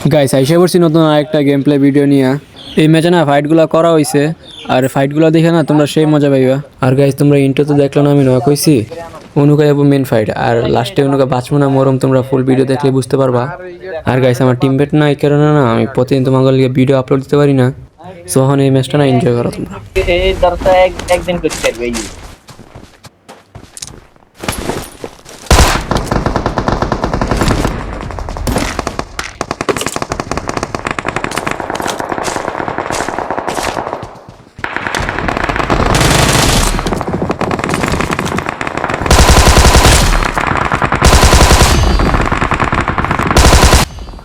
Guys আইসা পড়ছি নতুন আরেকটা গেম প্লে ভিডিও নিয়ে। এই ম্যাচে না ফাইটগুলো করা হয়েছে, আর ফাইটগুলো দেখে না তোমরা সেই মজা পাইবা। আর গাইস তোমরা ইন্ট্রো তো দেখলো না, আমি নয়া কইছি অনুকা যাবো মেন ফাইট, আর লাস্টে অনুকা বাঁচবো না মরম তোমরা ফুল ভিডিও দেখলে বুঝতে পারবা। আর গাইস আমার টিমমেট না, এই কারণে না আমি প্রতিদিন তোমাদের লিগে ভিডিও আপলোড দিতে পারি না। সো এখন এই ম্যাচটা না এনজয় করো তোমরা। এই দরজা একদিন করতে পারবে এই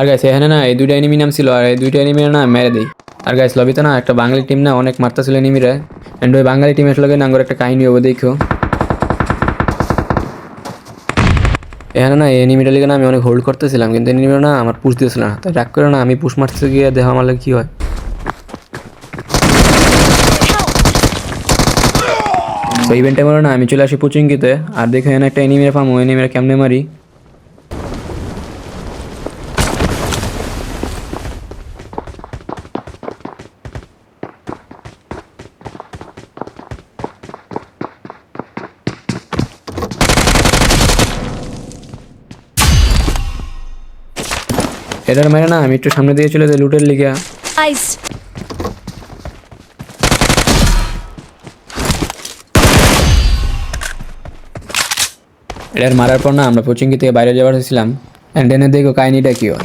আর গাইস এখানে না এই দুইটা এনিমি নাম ছিল, আর এই দুইটা এনিমি না মেরে দেই। আর গাইস লবিতে না একটা বাঙালি টিম না অনেক মারতেছিল এনিমিরা, এন্ড ওই বাঙালি টিমের লগে নাঙ্গর একটা কাহিনী হবে দেখো। এখানে না এই এনিমিটা লিগে না আমি অনেক হোল্ড করতেছিলাম, কিন্তু এনিমিটা না আমার পুশ দিয়েছিল না, তাই রাগ করে না আমি পুশ মারতে গিয়ে দেখো আমার লাগে কি হয়। তো ইভেন্টে মনে না আমি চলে আসি পুচিঙ্গিতে, আর দেখো এখানে একটা এনিমিরা পামো, এনিমিরা কেমনে মারি। এটার মেরে না আমি একটু সামনে দিয়ে চলে যাই লুটের লিগা। Guys, এটার মারার পর না আমরা কোচিং থেকে বাইরে যাওয়ার ছিলাম, এন্ড এনে দেখো কাহিনীটা কি হয়।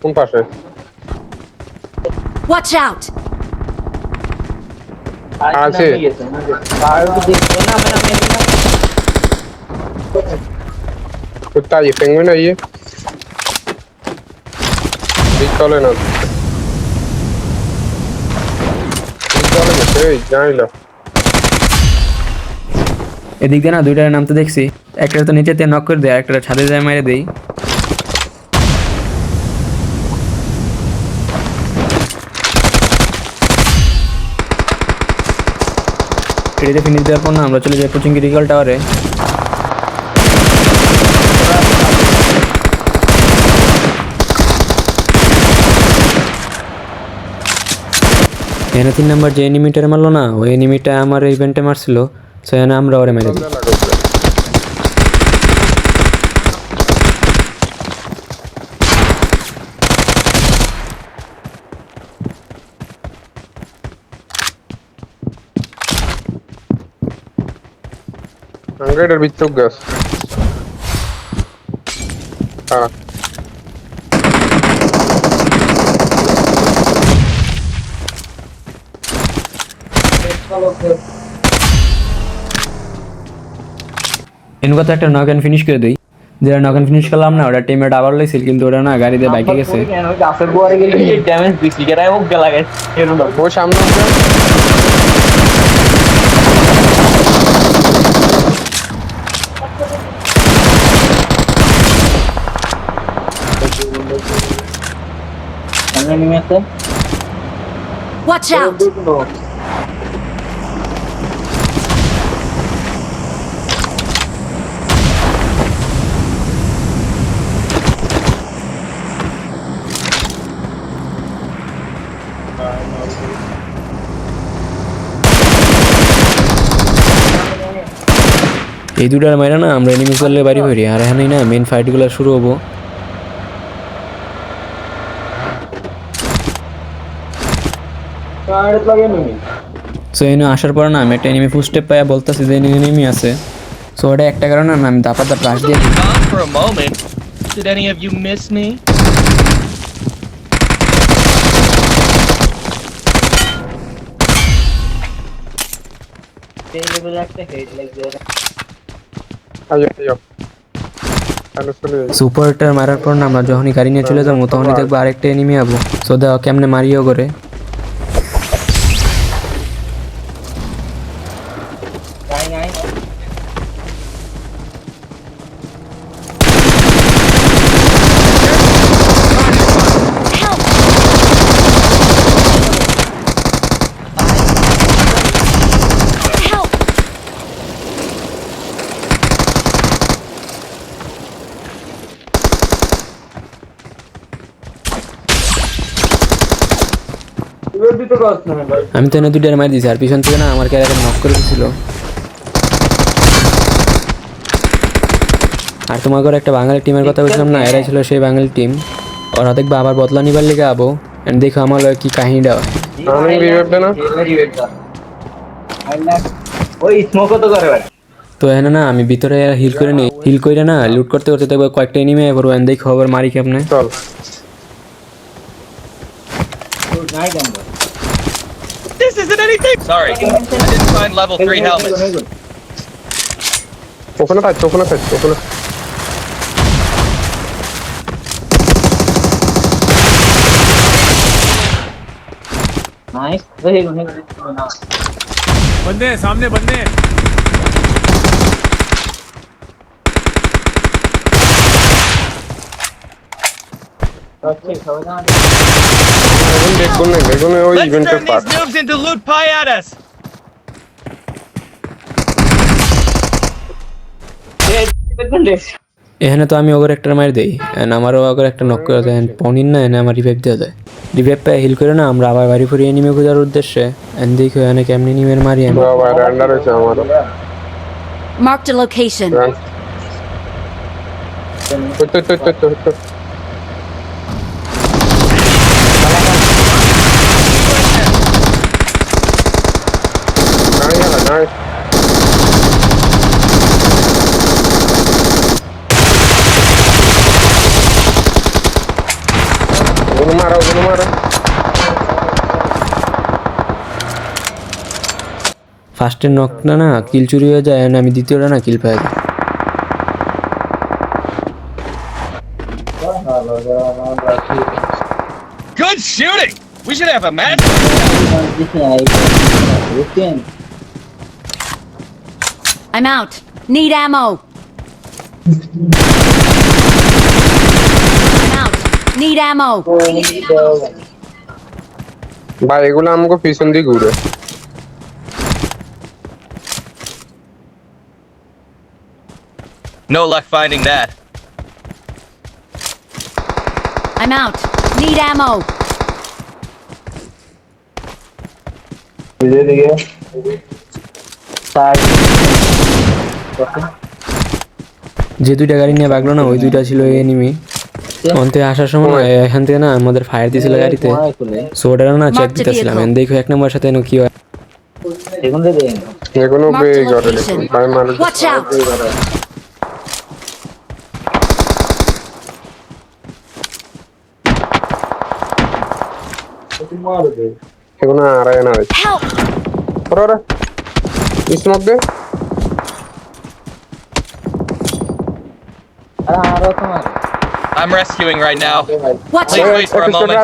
কোন পাশে? watch out! আছে। আর দেখো না আমি कुत्ता ये पेंगुइन है ये चले ना चले गए जानी लो এদিক দিয়ে না দুইটার নাম তো দেখছি, একটা তো নিচেতে নক করে দেয়, একটা ছাদে যায় মেরে দেই। এটাতে ফিনিশ দেওয়ার পর না আমরা চলে যাই কোচিং রিকল টাওয়ারে। এখানে 3 নাম্বার যে এনিমিটার মারলো না, ওই এনিমিটা আমার ইভেন্টে মারছিল, সো এখানে আমরা ওরে মেরে দিই। अंगेडर बिचुक गस हां इनको तो একটা নক এন্ড ফিনিশ করে দেই। যেটা নক এন্ড ফিনিশ করলাম না, ওটা টিমমেট আবার লইছিল, কিন্তু ওটা না গাড়িতে বাইকে গেছে। গাছের গোয়ারে গেলে এই ড্যামেজ দিছি কেন ও গলা গেছে এরকম वो सामने সামনে নেমে আছে Watch out! এই দুটার মাইরা না আমরা এনিমি করলে বাড়ি হইরি, আর এখানেই না মেন ফাইটগুলো শুরু হবো। কারেন্ট লাগে নি সো এনে আসার পর না আমি একটা এনিমি ফুল স্টেপ পাইয়া বলতেছি যে এনিমি আছে, সো ওটা একটা কারণে না আমি দাপাতে রাশ দিয়ে দিই। Gone for a moment. Did any of you miss me? এই লেভেলে একটা হেড লাগবে आयो आयो हेलो सुनो সুপারটার মারার পর না আমরা যখনই গাড়ি নিয়ে চলে যাবো তখনই দেখবো আরেকটা এনিমি আবো, সো দেখো কেমনে মারিও করে। নাই নাই Help! আমি তো এনে দুইটার মারি দিছি আর পিছন থেকে না আমার ক্যারেক্টার নক করে দিছিল। আর তোমাকে একটা বাঙালি টিমের কথা বলছিলাম না, এরাই ছিল সেই বাঙালি টিম। ওরা দেখবা আবার বদলা নিবার লিগে আবো। এন্ড দেখো আমার লগে কি কাহিনীটা হয়। আমি রিভাইভ দে না। ওই স্মোকও তো করে ভাই। তো এখানে না আমি ভিতরে হিল করে নিই, হিল করে না লুট করতে করতে দেখবো কয়েকটা এনিমে এবার দেখ খবর মারি কেমনে। চল This isn't anything. Sorry, I didn't find level 3 helmets. ওখানে থাকছে, ওখানে থাকছে, ওখানে। নাইস। बंदे हैं सामने बंदे हैं। বেগুন নেই, বেগুনে ওই Let's ইভেন্টের turn part. these noobs into loot payadas. এখানে তো আমি ওগর একটা মার দেই, এন্ড আমারও ওগর একটা নক করে দেয়। পনির না এনে আমার রিভাইভ দেওয়া যায়। রিভাইভ পেয়ে হিল করে না আমরা আবার বাড়ি ফিরে এনিমে খোঁজার উদ্দেশ্যে। এন্ড দেখো এখানে কেমনি এনিমের মারি আমি। বাবা রান্ডার হয়েছে আমার। Marked a location. তো নাই হলা নাই। গুলো মারো, গুলো মারো। ফার্স্টের নকটা না কিল চুরি হয়ে যায়, এন্ড আমি দ্বিতীয়টা না কিল পেয়ে যাই। Good shooting. We should have a match. I'm out. Need ammo. I'm out. Need ammo. ভাই এগুলো আমাকে পিছন দিয়ে ঘুরে। No luck finding that. I'm out. Need ammo. যে দুইটা গাড়ি নিয়ে ভাগলো না ওই দুইটা ছিল এনিমি। অন্তে আসার সময় না এখান থেকে না আমাদের ফায়ার দিছিল গাড়িতে। সো ওটা না চেক দিতেছিলাম, এন্ড দেখো এক নম্বর সাথে কি হয়। এগুলো বে Marked a করে location. ভাই মানুষ। Watch out. এগুলো আড়াই না রে। Help. ওরে স্মোক দে। I'm rescuing right now. Watch Please out. wait for a moment.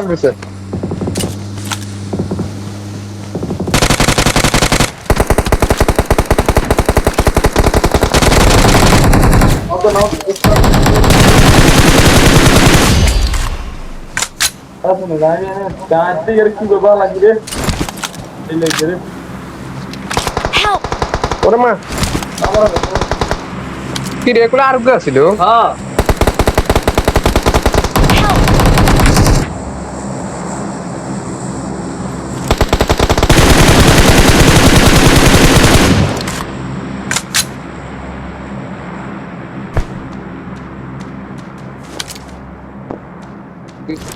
Help. ওরে মা কি রে এগুলো আর ছিল। হ্যাঁ Help.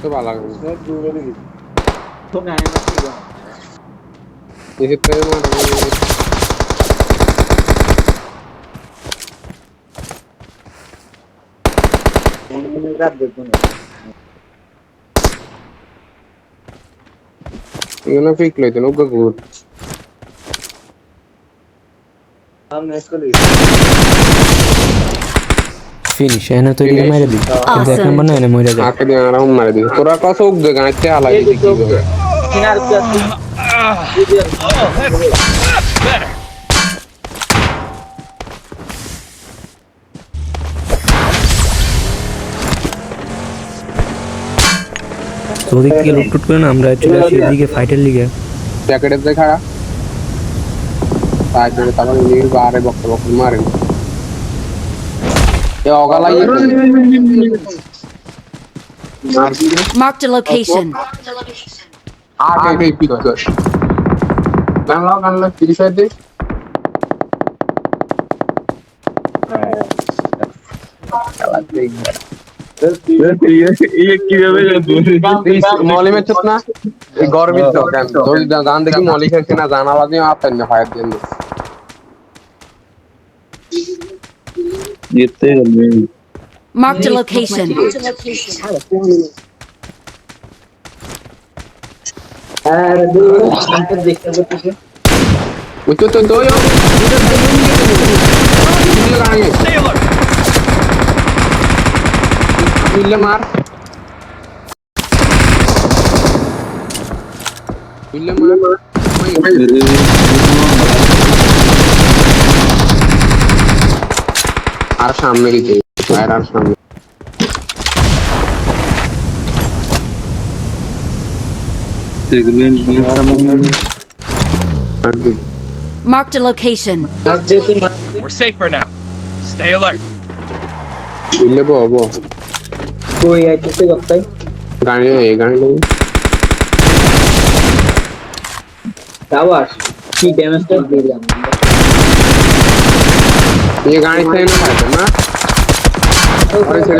তো ভালো লাগে। তুমি আয় না কি গো এই তো মার। রাত দেখুন এগুলো পিক লইতে নৌকা ঘুর। সামনে স্কুলে ফিনিশ এখানে তো এদিকে মাইরে দিই, কিন্তু এক নম্বর না এনে মরে যায়। আকে দিয়ে আরাম মারে দিই। তোরা কত উগ দে গাঁতে হালাই দিই কি হবে। কিনার কি আছে Oh, that's better. তো ওদিক থেকে লুটটুট করে না আমরা চলে আসি এদিকে ফাইটের লিগে। জ্যাকেটের দিয়ে খাড়া তারপরে তারপরে নীল বারে বক্ত বক্ত মারে এ অগালাই Marked a location. আগে পিক কর গান লাও ফ্রি ফায়ার দে মলি में ना गरमी तो गान देखी मली खेलते ना जाना वाला नहीं आता है फायर दिन Marked a location. वो तो दो यो Stay alert. मिल मार আর সামনে দিতে আর সামনে Marked a location. We're safer now. Stay alert. মিললে বো গাড়ি নেই ये गाड़ी से ना है ना और इसे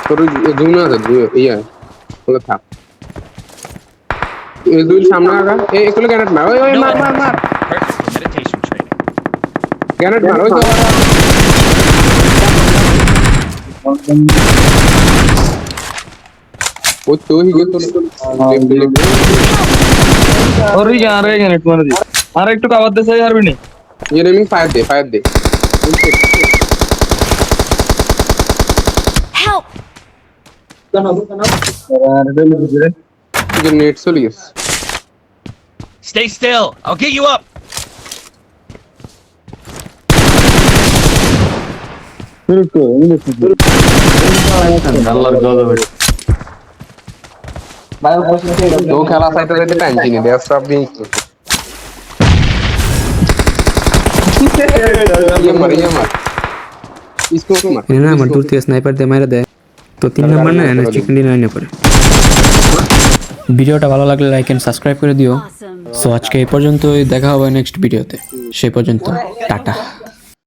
তোর জুন আছে ইয়া বলে থাক এই দুই সামনে আগা এই একটু গ্রেনেড মার ওই মার Perfect for meditation training. Grenade মার ওই তো वो तो ही ये तो और यहाँ रहेगा नेट मार दी अरे एक तो कावत दे सही यार भी नहीं ये रेमिंग फायर दे Help! ये net soleus Stay still. I'll get you up. दो खेला साइड से टेंशन नहीं दे सब भी ये मर इसको मर এনে না আমার দূর থেকে স্নাইপার দিয়ে মারা দেয় তো 3 নাম্বার না এনে চিকেন ডিনার নিয়ে পড়ে ভিডিওটা ভালো লাগলে লাইক এন্ড সাবস্ক্রাইব করে দিও Awesome. সো আজকে এই পর্যন্তই দেখা হবে নেক্সট ভিডিওতে সেই পর্যন্ত টাটা